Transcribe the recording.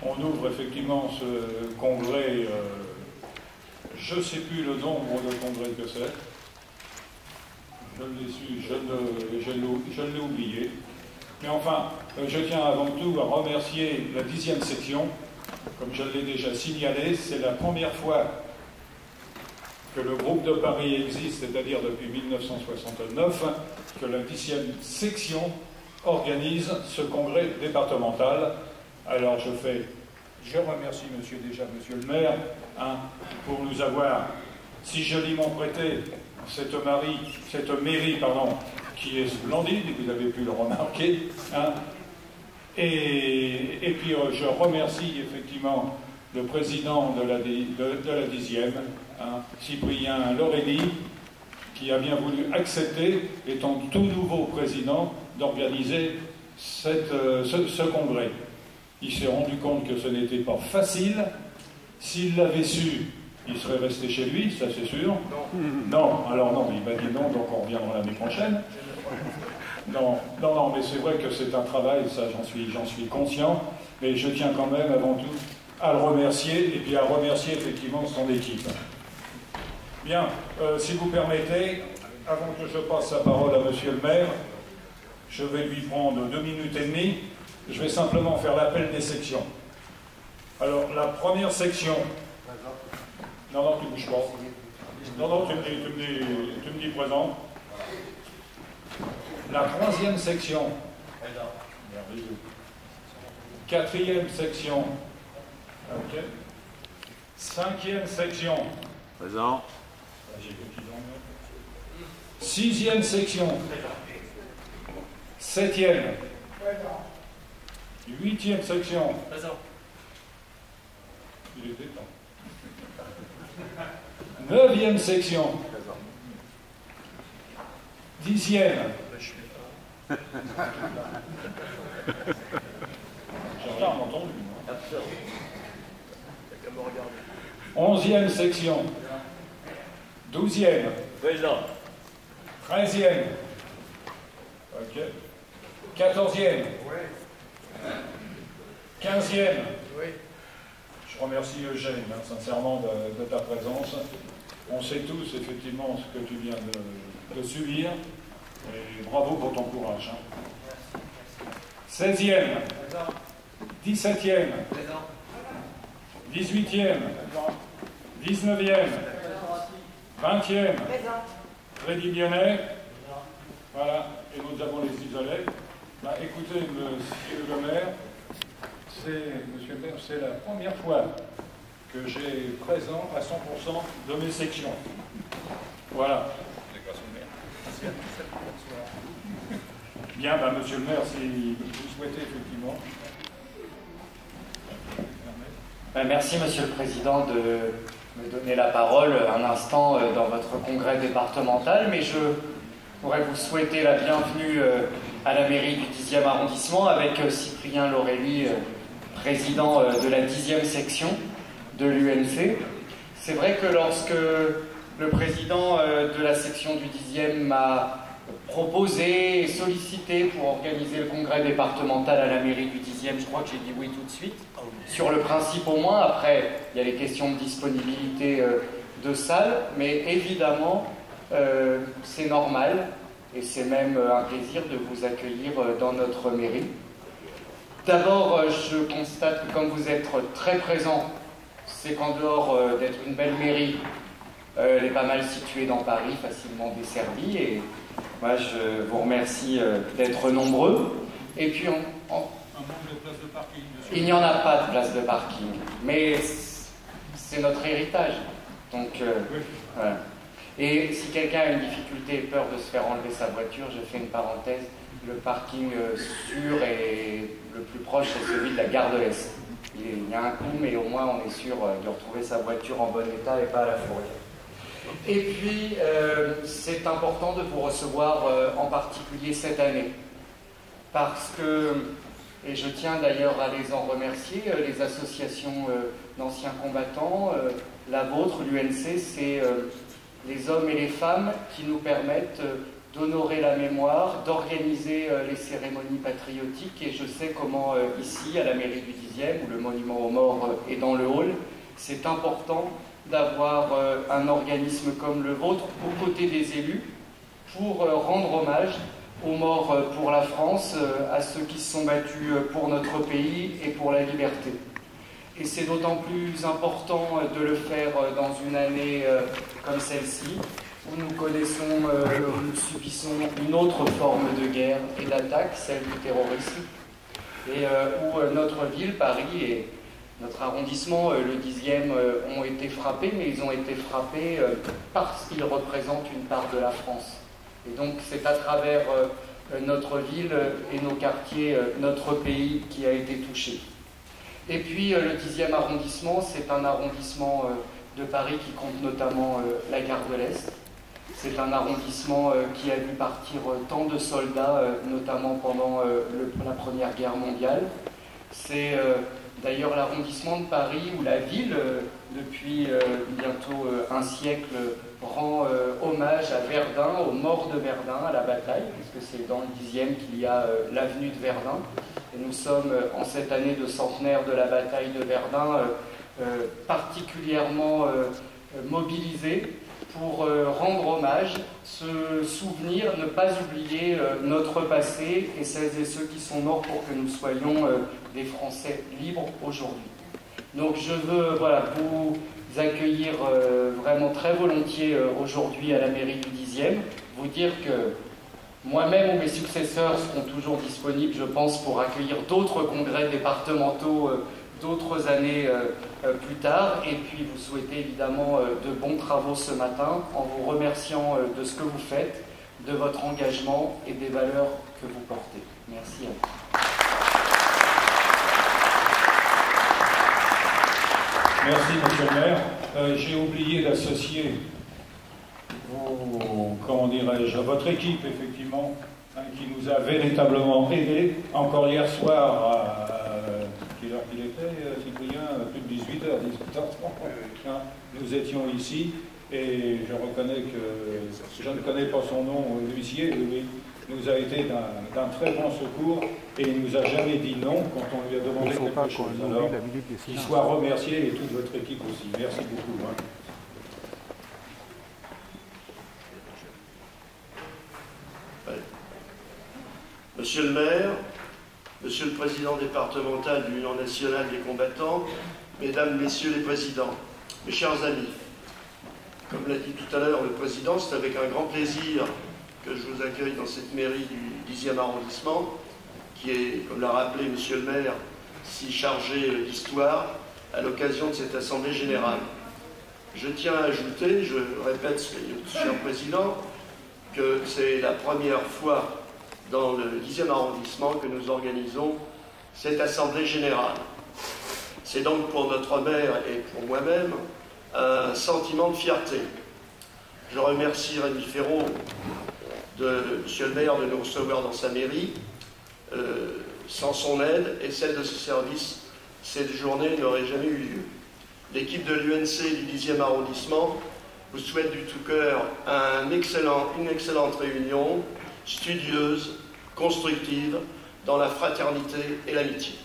On ouvre effectivement ce congrès, je ne sais plus le nombre de congrès que c'est, je l'ai oublié. Mais enfin, je tiens avant tout à remercier la 10e section. Comme je l'ai déjà signalé, c'est la première fois que le groupe de Paris existe, c'est-à-dire depuis 1969, que la 10e section organise ce congrès départemental. Alors je remercie monsieur le maire, pour nous avoir si joliment prêté cette mairie, qui est splendide, vous avez pu le remarquer. Et puis je remercie effectivement le président de la 10e, Cyprien Lorelli, qui a bien voulu accepter, étant tout nouveau président, d'organiser ce congrès. Il s'est rendu compte que ce n'était pas facile. S'il l'avait su, il serait resté chez lui, ça c'est sûr. Non, alors non, il m'a dit non, donc on reviendra l'année prochaine. Non, mais c'est vrai que c'est un travail, ça j'en suis conscient, mais je tiens quand même avant tout à le remercier, et puis à remercier effectivement son équipe. Bien, si vous permettez, avant que je passe la parole à monsieur le maire, je vais lui prendre 2 minutes et demie. Je vais simplement faire l'appel des sections. Alors, la première section... Non, tu ne bouges pas. Non, tu me dis présent. La 3e section. 4e section. Ok. 5e section. Présent. 6e section. 7e. 8e section. Il était temps. 9e section. 10e. J'ai rien entendu. 11e section. 12e. 13e. Ok. 14e. 15e. Je remercie Eugène, sincèrement, de ta présence. On sait tous, effectivement, ce que tu viens de subir. Et bravo pour ton courage. 16e. 17e. 18e. 19e. 20e. Freddy Bionnet. Voilà. Et nous avons les isolés. Écoutez, monsieur le maire, c'est la première fois que j'ai présent à 100% de mes sections. Voilà. Bien, monsieur le maire, si vous souhaitez effectivement. Merci, monsieur le président, de me donner la parole un instant dans votre congrès départemental, mais je pourrais vous souhaiter la bienvenue à la mairie du 10e arrondissement avec Cyprien Lorelli, président de la 10e section de l'UNC. C'est vrai que lorsque le président de la section du 10e m'a proposé et sollicité pour organiser le congrès départemental à la mairie du 10e, je crois que j'ai dit oui tout de suite. Sur le principe au moins, après il y a les questions de disponibilité de salles, mais évidemment c'est normal et c'est même un plaisir de vous accueillir dans notre mairie. D'abord, je constate que comme vous êtes très présent, c'est qu'en dehors d'être une belle mairie, elle est pas mal située dans Paris, facilement desservie, et moi je vous remercie d'être nombreux. Et puis, Un manque de place de parking, monsieur. Il n'y en a pas de place de parking, mais c'est notre héritage. Donc, Oui. voilà. Et si quelqu'un a une difficulté et peur de se faire enlever sa voiture, je fais une parenthèse, le parking sûr et le plus proche, c'est celui de la gare de l'Est. Il y a un coup, mais au moins on est sûr de retrouver sa voiture en bon état et pas à la fourrière. Et puis, c'est important de vous recevoir en particulier cette année, parce que, et je tiens d'ailleurs à les en remercier, les associations d'anciens combattants, la vôtre, l'UNC, c'est les hommes et les femmes qui nous permettent d'honorer la mémoire, d'organiser les cérémonies patriotiques. Et je sais comment ici, à la mairie du 10e, où le monument aux morts est dans le hall, c'est important d'avoir un organisme comme le vôtre aux côtés des élus pour rendre hommage aux morts pour la France, à ceux qui se sont battus pour notre pays et pour la liberté. Et c'est d'autant plus important de le faire dans une année comme celle-ci, où nous connaissons, nous subissons une autre forme de guerre et d'attaque, celle du terrorisme, et où notre ville, Paris, et notre arrondissement, le 10e, ont été frappés, mais ils ont été frappés parce qu'ils représentent une part de la France. Et donc c'est à travers notre ville et nos quartiers, notre pays qui a été touché. Et puis le 10e arrondissement, c'est un arrondissement de Paris qui compte notamment la gare de l'Est. C'est un arrondissement qui a vu partir tant de soldats, notamment pendant la Première Guerre mondiale. C'est d'ailleurs l'arrondissement de Paris où la ville, depuis bientôt un siècle, rend hommage à Verdun, aux morts de Verdun, à la bataille, puisque c'est dans le 10e qu'il y a l'avenue de Verdun. Et nous sommes en cette année de centenaire de la bataille de Verdun particulièrement mobilisés pour rendre hommage, se souvenir, ne pas oublier notre passé et celles et ceux qui sont morts pour que nous soyons des Français libres aujourd'hui. Donc je veux vous accueillir vraiment très volontiers aujourd'hui à la mairie du 10e, vous dire que moi-même ou mes successeurs seront toujours disponibles, je pense, pour accueillir d'autres congrès départementaux d'autres années plus tard, et puis vous souhaitez évidemment de bons travaux ce matin en vous remerciant de ce que vous faites, de votre engagement et des valeurs que vous portez. Merci à vous. Merci, monsieur le maire. J'ai oublié d'associer votre équipe, effectivement, qui nous a véritablement aidés. Encore hier soir, quelle heure qu'il était, citoyen, plus de 18h, 18h30, nous étions ici, et je reconnais que, je ne connais pas son nom, l'huissier, lui, nous a été d'un très bon secours, et il ne nous a jamais dit non quand on lui a demandé quelque chose. Alors, qu'il soit remercié, et toute votre équipe aussi. Merci beaucoup. Monsieur le maire, monsieur le président départemental de l'Union nationale des combattants, mesdames, messieurs les présidents, mes chers amis, comme l'a dit tout à l'heure le président, c'est avec un grand plaisir que je vous accueille dans cette mairie du 10e arrondissement, qui est, comme l'a rappelé monsieur le maire, si chargée d'histoire à l'occasion de cette assemblée générale. Je tiens à ajouter, je répète ce que dit le cher président, que c'est la première fois dans le 10e arrondissement que nous organisons cette assemblée générale. C'est donc pour notre maire et pour moi-même un sentiment de fierté. Je remercie Rémi Ferraud, monsieur le maire, de nous recevoir dans sa mairie. Sans son aide et celle de ce service, cette journée n'aurait jamais eu lieu. L'équipe de l'UNC du 10e arrondissement vous souhaite du tout cœur une excellente réunion, studieuse, constructive, dans la fraternité et l'amitié.